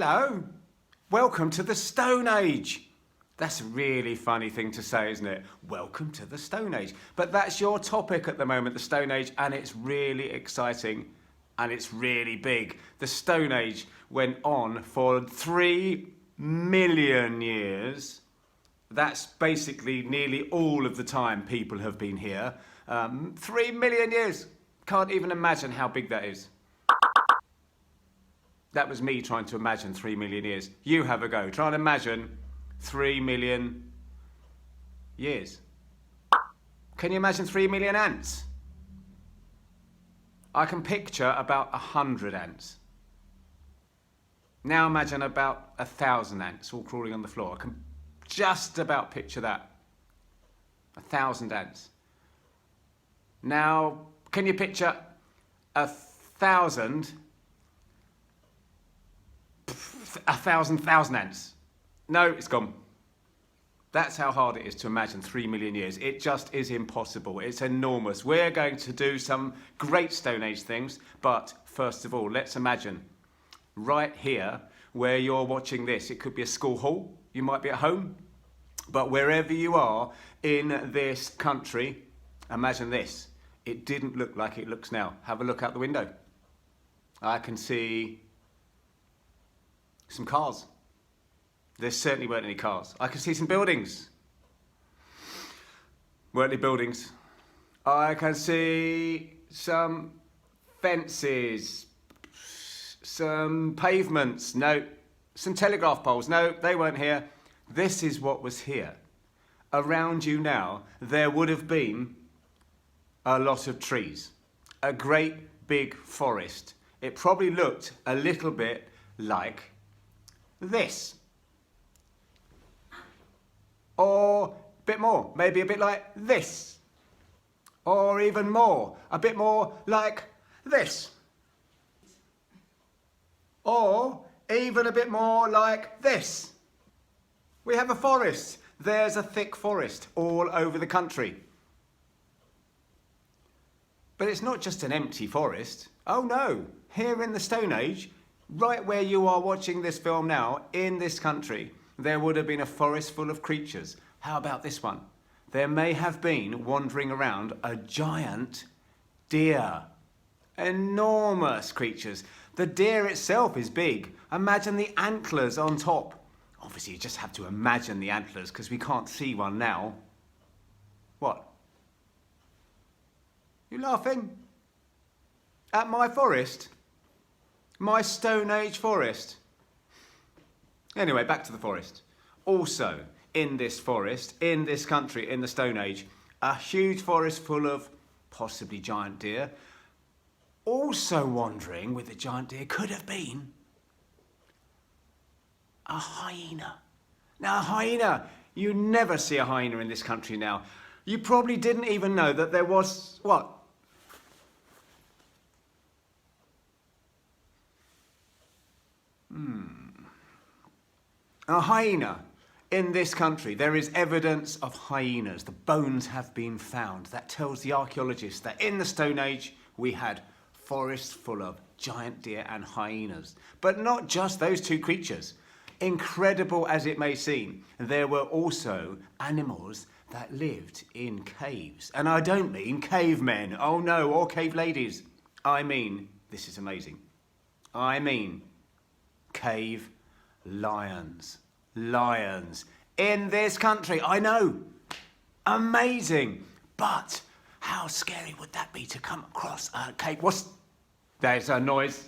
Hello, welcome to the Stone Age. That's a really funny thing to say, isn't it? Welcome to the Stone Age. But that's your topic at the moment, the Stone Age, and it's really exciting and it's really big. The Stone Age went on for 3 million years. That's basically nearly all of the time people have been here. 3 million years. Can't even imagine how big that is. That was me trying to imagine 3 million years. You have a go. Try and imagine 3 million years. Can you imagine 3 million ants? I can picture about 100 ants. Now imagine about 1,000 ants all crawling on the floor. I can just about picture that. 1,000 ants. Now, can you picture 1,000 ants? No, it's gone. That's how hard it is to imagine 3 million years. It just is impossible. It's enormous. We're going to do some great Stone Age things, but first of all, let's imagine right here where you're watching this. It could be a school hall. You might be at home, but wherever you are in this country, imagine this. It didn't look like it looks now. Have a look out the window. I can see some cars. There certainly weren't any cars. I can see some buildings. Weren't any buildings. I can see some fences, some pavements. No. Some telegraph poles. No, they weren't here. This is what was here. Around you now, there would have been a lot of trees. A great big forest. It probably looked a little bit like this. Or a bit more, maybe a bit like this. Or even more, a bit more like this. Or even a bit more like this. We have a forest. There's a thick forest all over the country. But it's not just an empty forest. Oh no, here in the Stone Age, right where you are watching this film now, in this country, there would have been a forest full of creatures. How about this one? There may have been, wandering around, a giant deer. Enormous creatures. The deer itself is big. Imagine the antlers on top. Obviously, you just have to imagine the antlers because we can't see one now. What? You laughing? At my forest? My Stone Age forest? Anyway, back to the forest. Also, in this forest, in this country, in the Stone Age, a huge forest full of possibly giant deer. Also wandering with the giant deer could have been a hyena. Now, a hyena, you never see a hyena in this country now. You probably didn't even know that there was, what? A hyena in this country. There is evidence of hyenas. The bones have been found. That tells the archaeologists that in the Stone Age we had forests full of giant deer and hyenas. But not just those two creatures. Incredible as it may seem, there were also animals that lived in caves. And I don't mean cavemen, oh no, or cave ladies. I mean, this is amazing, I mean cave lions. Lions in this country. I know. Amazing. But how scary would that be to come across a cave? There's a noise.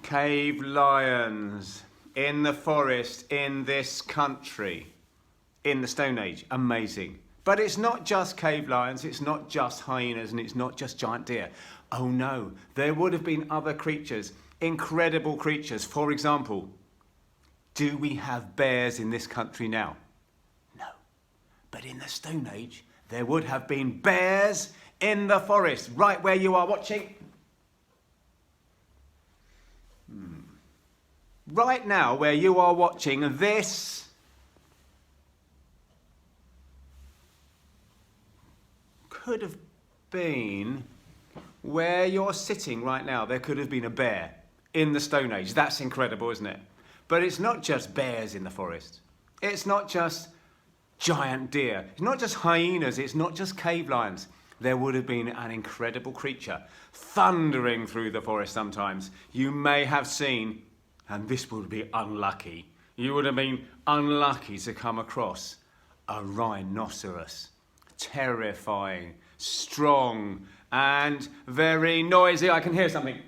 Cave lions in the forest in this country. In the Stone Age. Amazing. But it's not just cave lions, it's not just hyenas, and it's not just giant deer. Oh no, there would have been other creatures, incredible creatures. For example, do we have bears in this country now? No. But in the Stone Age, there would have been bears in the forest, right where you are watching. Right now, where you are watching this, could have been Where you're sitting right now, there could have been a bear in the Stone Age. That's incredible, isn't it? But it's not just bears in the forest. It's not just giant deer. It's not just hyenas. It's not just cave lions. There would have been an incredible creature thundering through the forest sometimes. You may have seen, and this would be unlucky, you would have been unlucky to come across a rhinoceros. Terrifying, strong, and very noisy. I can hear something.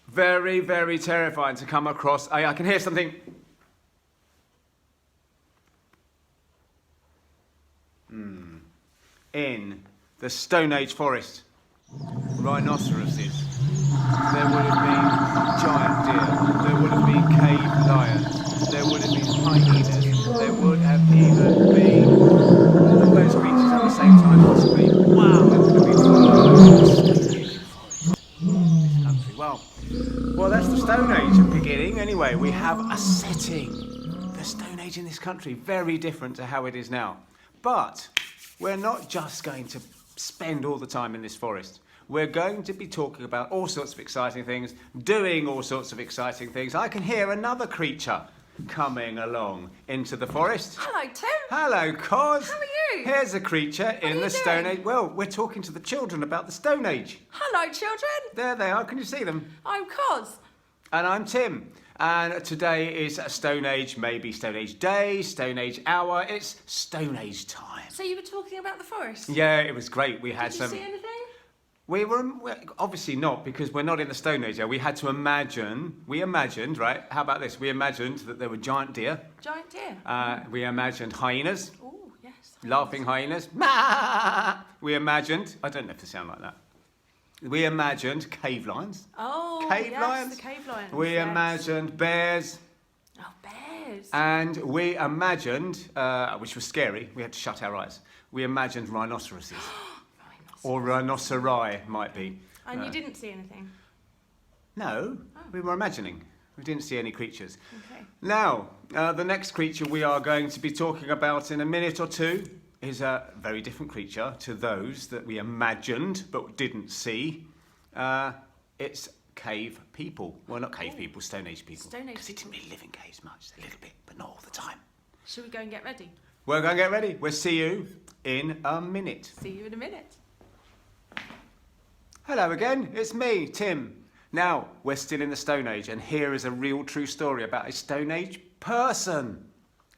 Very, very terrifying to come across. I can hear something. In the Stone Age forest, rhinoceroses. There would have been giant deer. There would have been cave lions. There would have been hyenas. There would have even been all those creatures at the same time, possibly. Wow, it would have been this country. Well, that's the Stone Age beginning. Anyway, we have a setting. The Stone Age in this country, very different to how it is now. But we're not just going to spend all the time in this forest. We're going to be talking about all sorts of exciting things, doing all sorts of exciting things. I can hear another creature coming along into the forest. Hello, Tim. Hello, Coz. How are you? Here's a creature in the Stone Age. Well, we're talking to the children about the Stone Age. Hello, children. There they are. Can you see them? I'm Coz. And I'm Tim. And today is a Stone Age, maybe Stone Age day, Stone Age hour. It's Stone Age time. So you were talking about the forest? Yeah, it was great. We had Did you see anything? We were obviously not, because we're not in the Stone Age. We had to imagine. We imagined, right? How about this? We imagined that there were giant deer. Giant deer. We imagined hyenas. Oh, yes. Laughing hyenas. We imagined. I don't know if they sound like that. We imagined cave lions. Oh, Cave yes, lions. the cave lions. We yes. imagined bears. Oh, bears. And we imagined, which was scary, we had to shut our eyes. We imagined rhinoceroses. Or rhinoceri might be. And you didn't see anything? No, we were imagining. We didn't see any creatures. Okay. Now, the next creature we are going to be talking about in a minute or two is a very different creature to those that we imagined but didn't see. It's cave people. Well, not cave people, Stone Age people. Stone Age Because they people. didn't really live in caves much. A little bit, but not all the time. Shall we go and get ready? We're going to get ready. We'll see you in a minute. See you in a minute. Hello again, it's me, Tim. Now, we're still in the Stone Age, and here is a real true story about a Stone Age person.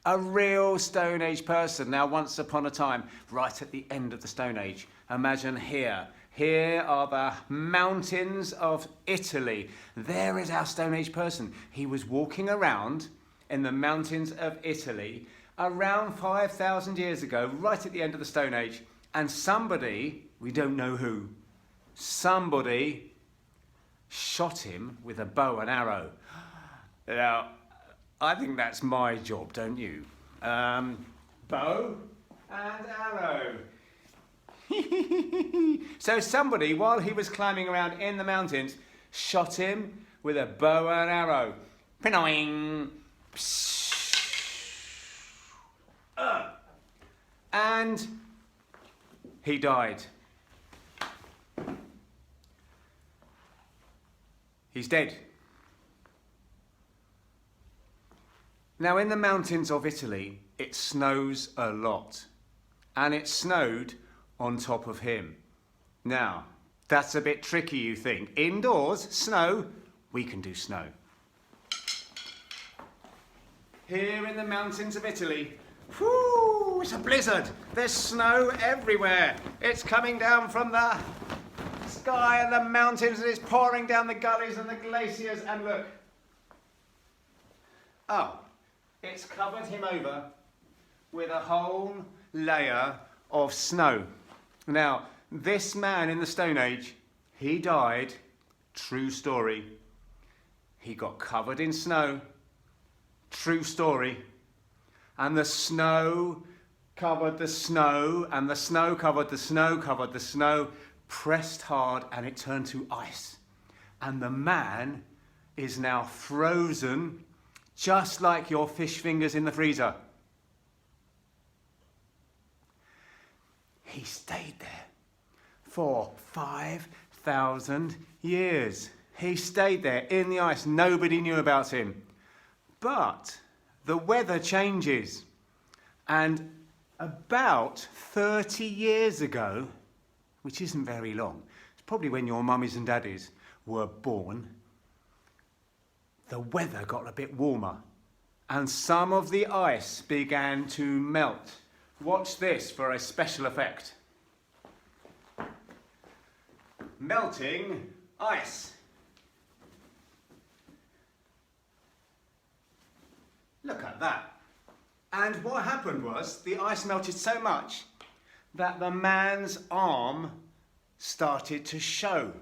A real Stone Age person. Now, once upon a time, right at the end of the Stone Age, imagine here. Here are the mountains of Italy. There is our Stone Age person. He was walking around in the mountains of Italy around 5,000 years ago, right at the end of the Stone Age, and somebody, we don't know who, somebody shot him with a bow and arrow. Now, I think that's my job, don't you? Bow and arrow. So somebody, while he was climbing around in the mountains, shot him with a bow and arrow. Pinoing. And he died. He's dead. Now, in the mountains of Italy, it snows a lot. And it snowed on top of him. Now, that's a bit tricky, you think. Indoors, snow, we can do snow. Here in the mountains of Italy, whoo, it's a blizzard. There's snow everywhere. It's coming down from the sky and the mountains, and it's pouring down the gullies and the glaciers, and look. Oh, it's covered him over with a whole layer of snow. Now, this man in the Stone Age, he died, true story. He got covered in snow, true story. And the snow covered the snow, and the snow covered the snow, covered the snow, pressed hard, and it turned to ice. And the man is now frozen, just like your fish fingers in the freezer. he stayed there for 5,000 years. He stayed there in the ice. Nobody knew about him. But the weather changes. And about 30 years ago, which isn't very long, it's probably when your mummies and daddies were born, the weather got a bit warmer and some of the ice began to melt. Watch this for a special effect. Melting ice. Look at that. And what happened was the ice melted so much that the man's arm started to show.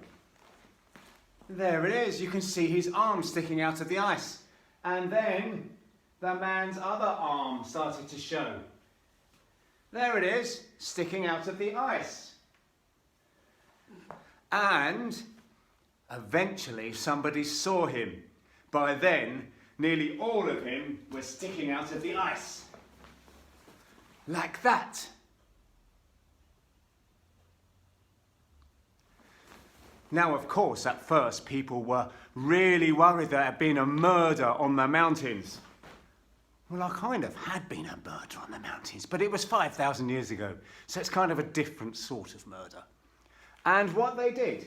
There it is. You can see his arm sticking out of the ice. And then the man's other arm started to show. There it is, sticking out of the ice. And eventually somebody saw him. By then, nearly all of him was sticking out of the ice. Like that. Now, of course, at first people were really worried there had been a murder on the mountains. Well, I kind of had been a murder on the mountains, but it was 5,000 years ago, so it's kind of a different sort of murder. And what they did,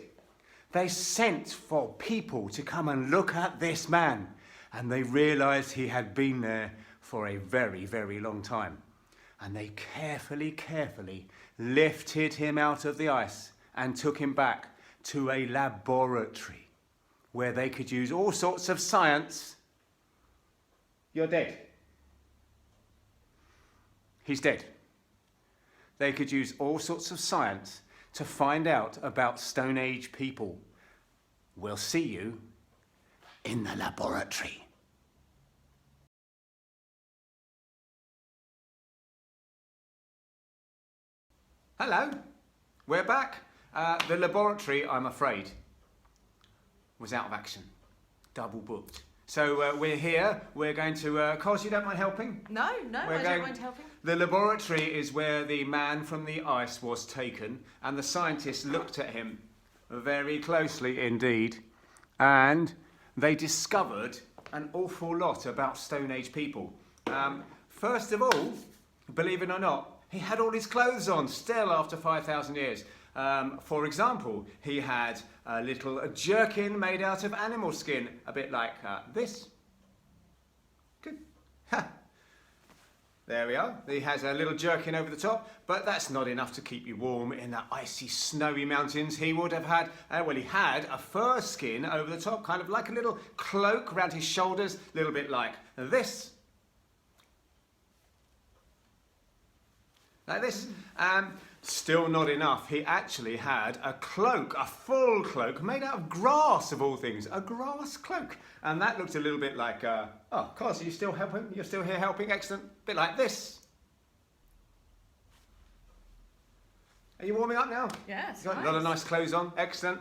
they sent for people to come and look at this man, and they realised he had been there for a very, very long time. And they carefully lifted him out of the ice and took him back to a laboratory where they could use all sorts of science. You're dead. He's dead. They could use all sorts of science to find out about Stone Age people. We'll see you in the laboratory. Hello, we're back. The laboratory, I'm afraid, was out of action. Double booked. So we're here. We're going to... Coz, you don't mind helping? No, I don't mind helping. The laboratory is where the man from the ice was taken, and the scientists looked at him very closely indeed, and they discovered an awful lot about Stone Age people. First of all, believe it or not, he had all his clothes on still after 5,000 years. For example, he had a little jerkin made out of animal skin, a bit like this. Good. There we are. He has a little jerkin over the top, but that's not enough to keep you warm in the icy, snowy mountains. He would have had, he had a fur skin over the top, kind of like a little cloak around his shoulders, a little bit like this. Like this. Still not enough. He actually had a cloak, a full cloak, made out of grass of all things. A grass cloak. And that looked a little bit like, oh, Coz, are you still helping? You're still here helping? Excellent. A bit like this. Are you warming up now? Yes. Got a lot of nice clothes on. Excellent.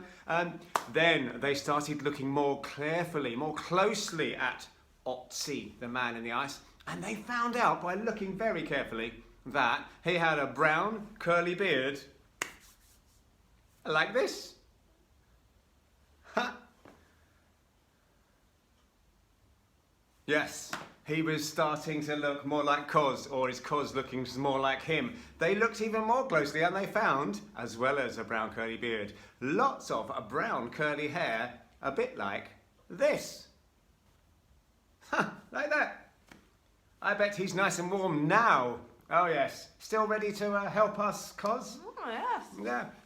Then they started looking more carefully, more closely at Otztal, the man in the ice. And they found out by looking very carefully that he had a brown curly beard like this. Ha! Yes, he was starting to look more like Coz, or is Coz looking more like him? They looked even more closely and they found, as well as a brown curly beard, lots of a brown curly hair, a bit like this. Ha! Like that. I bet he's nice and warm now. Oh yes, still ready to help us, Coz? Oh yes.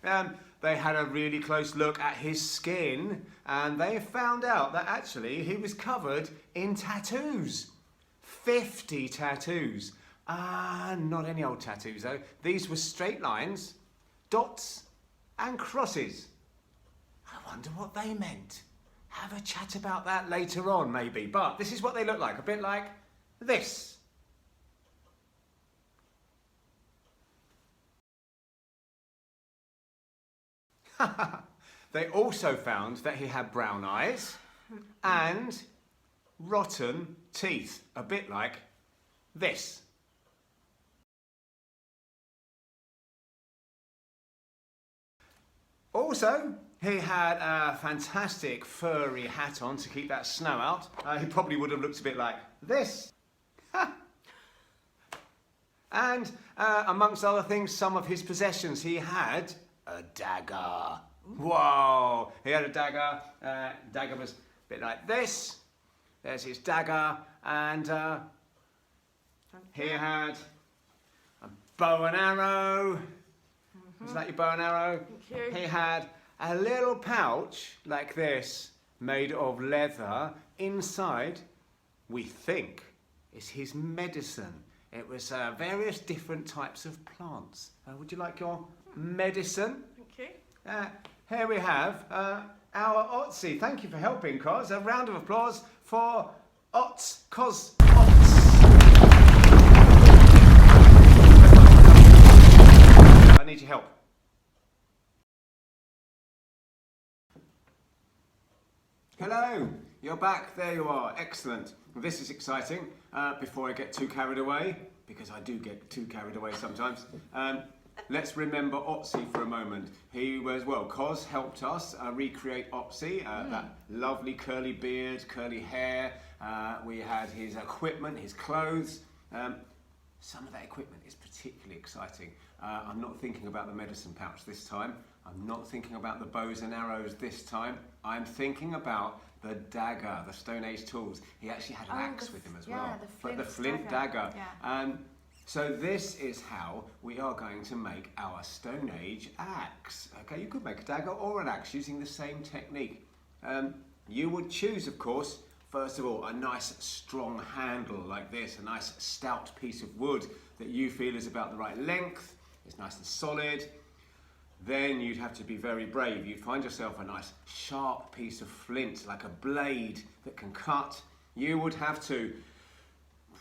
Yeah. They had a really close look at his skin, and they found out that actually he was covered in tattoos. 50 tattoos. Not any old tattoos though. These were straight lines, dots, and crosses. I wonder what they meant. Have a chat about that later on, maybe. But this is what they look like, a bit like this. They also found that he had brown eyes and rotten teeth, a bit like this. Also, he had a fantastic furry hat on to keep that snow out. He probably would have looked a bit like this. And amongst other things, some of his possessions, he had a dagger. Whoa! He had a dagger. Dagger was a bit like this. There's his dagger, and he had a bow and arrow. Is that your bow and arrow? Thank you. He had a little pouch like this, made of leather. Inside, we think, is his medicine. It was various different types of plants. Would you like your medicine? Thank you. Here we have our Otzi. Thank you for helping, Coz. A round of applause for Coz. I need your help. Hello, you're back. There you are. Excellent. This is exciting. Before I get too carried away, because I do get too carried away sometimes, let's remember Otzi for a moment. He was, well, Coz helped us recreate Otzi, that lovely curly beard, curly hair. We had his equipment, his clothes. Some of that equipment is particularly exciting. I'm not thinking about the medicine pouch this time. I'm not thinking about the bows and arrows this time. I'm thinking about the dagger, the Stone Age tools. He actually had an axe with him as well. Yeah, the flint dagger. Yeah. So this is how we are going to make our Stone Age axe. Okay, you could make a dagger or an axe using the same technique. You would choose, of course, first of all, a nice strong handle like this, a nice stout piece of wood that you feel is about the right length. It's nice and solid. Then you'd have to be very brave. You'd find yourself a nice sharp piece of flint, like a blade that can cut. You would have to,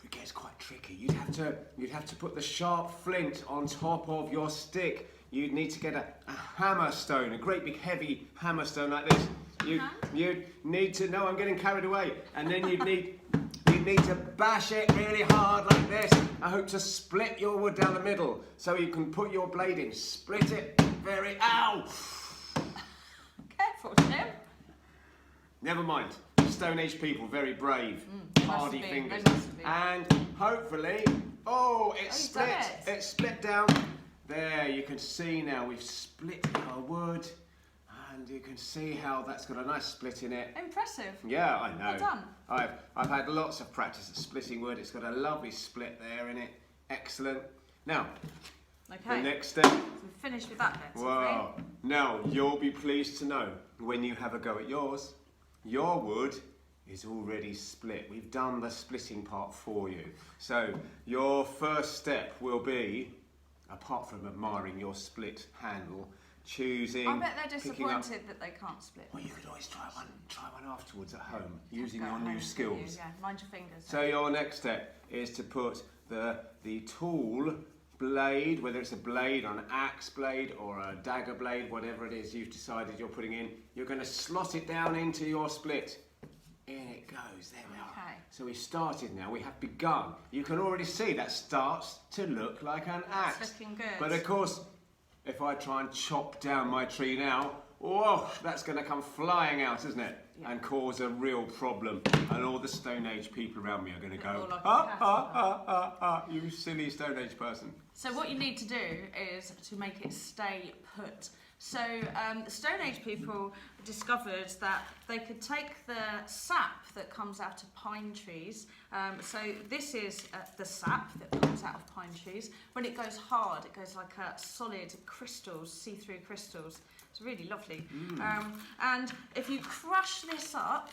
it gets quite tricky, you'd have to put the sharp flint on top of your stick. You'd need to get a hammer stone, a great big heavy hammer stone like this. You'd need to, no, I'm getting carried away. And then you'd need to bash it really hard like this. I hope to split your wood down the middle so you can put your blade in. Split it very, ow! Careful, Tim. Never mind. Stone Age people, very brave, hardy fingers. And hopefully, it split. It split down. There, you can see now we've split our wood. And you can see how that's got a nice split in it. Impressive. Yeah, I know. Well done. I've had lots of practice at splitting wood. It's got a lovely split there in it. Excellent. Now, the next step. So we've finished with that bit. Wow. Now, you'll be pleased to know when you have a go at yours, your wood is already split. We've done the splitting part for you. So, your first step will be, apart from admiring your split handle, choosing. I bet they're disappointed that they can't split. Well, you could always try one afterwards at home using your new skills. Yeah, mind your fingers. So your next step is to put the tool blade, whether it's a blade or an axe blade or a dagger blade, whatever it is you've decided you're putting in, you're going to slot it down into your split. In it goes. There we are. So we've started now. We have begun. You can already see that starts to look like an axe. That's looking good. But of course, if I try and chop down my tree now, whoa, that's going to come flying out, isn't it? Yeah. And cause a real problem. And all the Stone Age people around me are going to go, you silly Stone Age person. So what you need to do is to make it stay put. So the Stone Age people discovered that they could take the sap that comes out of pine trees. So this is the sap that comes out of pine trees. When it goes hard, it goes like a solid crystals, see-through crystals. It's really lovely. And if you crush this up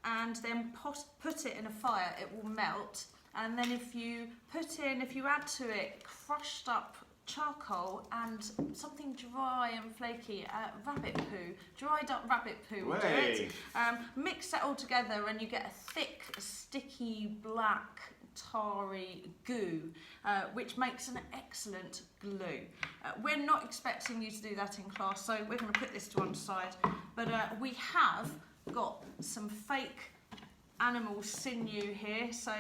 and then put it in a fire, it will melt. And then if you add to it crushed up charcoal and something dry and flaky, rabbit poo, dried up rabbit poo will do it. Mix that all together and you get a thick, sticky, black, tarry goo, which makes an excellent glue. We're not expecting you to do that in class, so we're going to put this to one side, but we have got some fake animal sinew here. So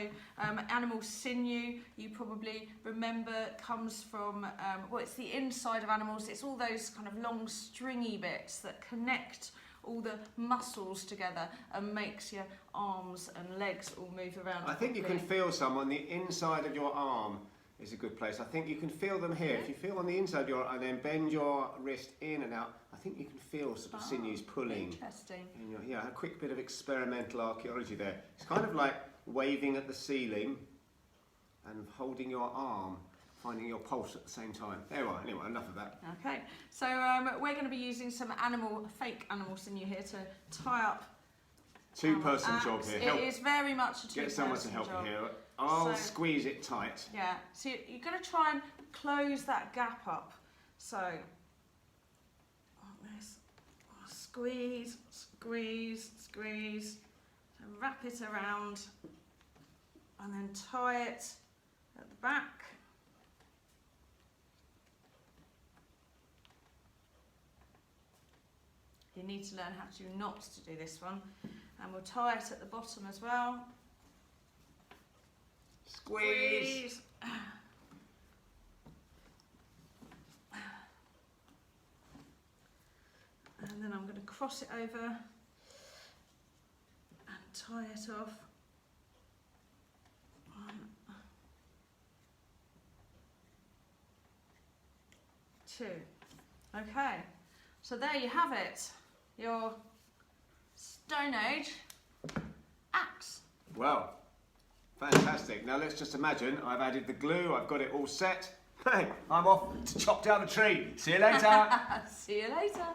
animal sinew, you probably remember, comes from, well, it's the inside of animals. It's all those kind of long stringy bits that connect all the muscles together and makes your arms and legs all move around. I think you can feel some on the inside of your arm is a good place. I think you can feel them here. If you feel on the inside of your arm and then bend your wrist in and out, I think you can feel sort of sinews pulling. Interesting. In your, yeah, a quick bit of experimental archaeology there. It's kind of like waving at the ceiling and holding your arm, finding your pulse at the same time. There you are. Anyway, enough of that. Okay, so we're going to be using some fake animal sinew here to tie up. Two-person job here. It is very much a two-person job. Get someone to help you here. I'll So- squeeze it tight. Yeah, so you're going to try and close that gap up. So, like this. Squeeze, squeeze, squeeze. So wrap it around and then tie it at the back. You need to learn how to do knots to do this one. And we'll tie it at the bottom as well. Squeeze. And then I'm going to cross it over and tie it off. 1, 2. Okay, so there you have it. Your Stone Age axe. Well, fantastic. Now let's just imagine I've added the glue, I've got it all set. Hey, I'm off to chop down a tree. See you later. See you later.